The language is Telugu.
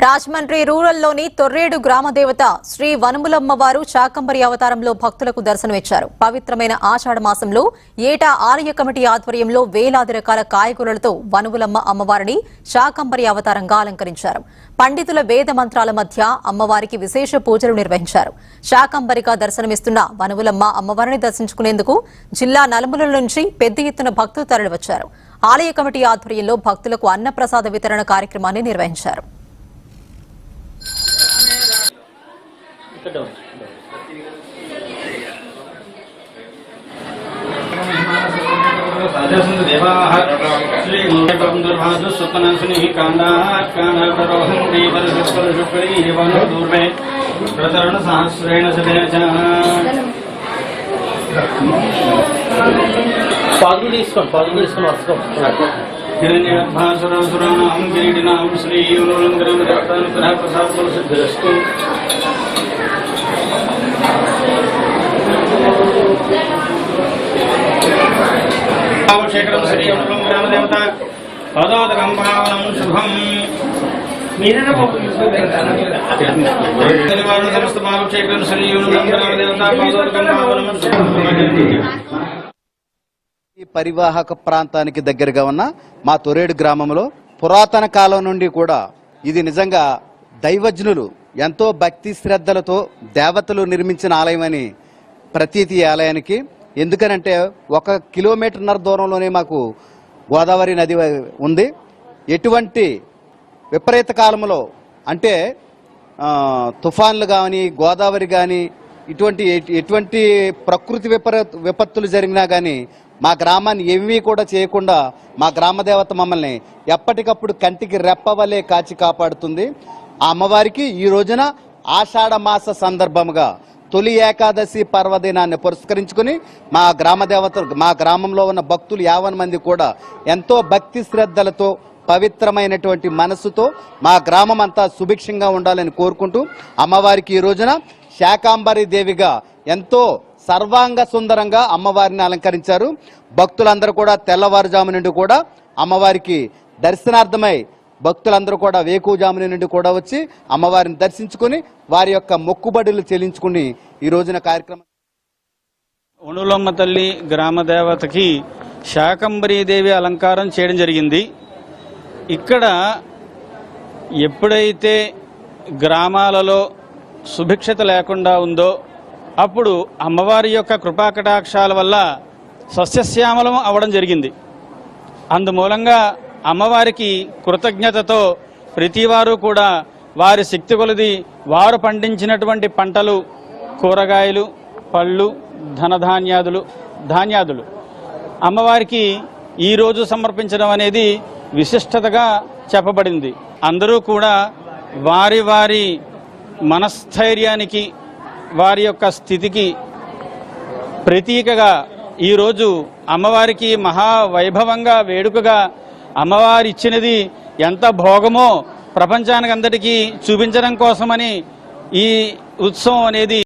రాజమండ్రి రూరల్లోని తొర్రేడు గ్రామదేవత శ్రీ వనములమ్మవారు శాకంబరి అవతారంలో భక్తులకు దర్శనమిచ్చారు. పవిత్రమైన ఆషాఢ మాసంలో ఏటా ఆలయ కమిటీ ఆధ్వర్యంలో వేలాది రకాల కాయగూరలతో వనములమ్మ అమ్మవారిని శాకంబరి అవతారంగా అలంకరించారు. పండితుల వేద మంత్రాల మధ్య అమ్మవారికి విశేష పూజలు నిర్వహించారు. శాకంబరిగా దర్శనమిస్తున్న వనములమ్మ అమ్మవారిని దర్శించుకునేందుకు జిల్లా నలుమూలల నుంచి పెద్ద ఎత్తున భక్తులు తరలివచ్చారు. ఆలయ కమిటీ ఆధ్వర్యంలో భక్తులకు అన్నప్రసాద వితరణ కార్యక్రమాన్ని నిర్వహించారు. हिरण्यगर्भासुरासुराणां किरीटिनां श्रीयोनुलङ्करं देवतानुग्रह प्रसादो सिद्धिरस्तु। शेखरं श्रीयोनुलङ्करं देवता पदोदकं पावनं शुभम् समस्त भावशेखरं श्रीयोनुलङ्करं देवता पदोदकं पावनं शुभम्। ఈ పరివాహక ప్రాంతానికి దగ్గరగా ఉన్న మా తొరేడు గ్రామంలో పురాతన కాలం నుండి కూడా ఇది నిజంగా దైవజ్ఞులు ఎంతో భక్తి శ్రద్ధలతో దేవతలు నిర్మించిన ఆలయం అని ప్రతీతి ఆలయానికి. ఎందుకనంటే 1 కిలోమీటర్న్నర దూరంలోనే మాకు గోదావరి నది ఉంది. ఎటువంటి విపరీత కాలంలో అంటే తుఫాన్లు కానీ గోదావరి కానీ ఎటువంటి ప్రకృతి విపత్తులు జరిగినా కానీ మా గ్రామాన్ని ఏమీ కూడా చేయకుండా మా గ్రామదేవత మమ్మల్ని ఎప్పటికప్పుడు కంటికి రెప్పవలే కాచి కాపాడుతుంది. ఆ అమ్మవారికి ఈ రోజున ఆషాఢ మాస సందర్భంగా తొలి ఏకాదశి పర్వదినాన్ని పురస్కరించుకుని మా గ్రామంలో ఉన్న భక్తులు 50 మంది కూడా ఎంతో భక్తి శ్రద్ధలతో పవిత్రమైనటువంటి మనసుతో మా గ్రామం అంతా సుభిక్షంగా ఉండాలని కోరుకుంటూ అమ్మవారికి ఈ రోజున శాకంబరి దేవిగా ఎంతో సర్వాంగ సుందరంగా అమ్మవారిని అలంకరించారు. భక్తులందరూ కూడా తెల్లవారుజాము నుండి కూడా అమ్మవారికి దర్శనార్థమై భక్తులందరూ కూడా వేకువజాము నుండి కూడా వచ్చి అమ్మవారిని దర్శించుకుని వారి యొక్క మొక్కుబడులు చెల్లించుకుని ఈ రోజున కార్యక్రమం. వనములమ్మ తల్లి గ్రామ దేవతకి శాకంబరీ దేవి అలంకారం చేయడం జరిగింది. ఇక్కడ ఎప్పుడైతే గ్రామాలలో సుభిక్షత లేకుండా ఉందో అప్పుడు అమ్మవారి యొక్క కృపాకటాక్షాల వల్ల సస్యశ్యామలం అవడం జరిగింది. అందుమూలంగా అమ్మవారికి కృతజ్ఞతతో ప్రతివారు కూడా వారి శక్తి కొలది వారు పండించినటువంటి పంటలు, కూరగాయలు, పళ్ళు, ధాన్యాదులు అమ్మవారికి ఈరోజు సమర్పించడం అనేది విశిష్టతగా చెప్పబడింది. అందరూ కూడా వారి వారి మనస్థైర్యానికి వారి యొక్క స్థితికి ప్రతీకగా ఈరోజు అమ్మవారికి మహావైభవంగా వేడుకగా అమ్మవారి ఇచ్చినది ఎంత భోగమో ప్రపంచానికి అందరికీ చూపించడం కోసమని ఈ ఉత్సవం అనేది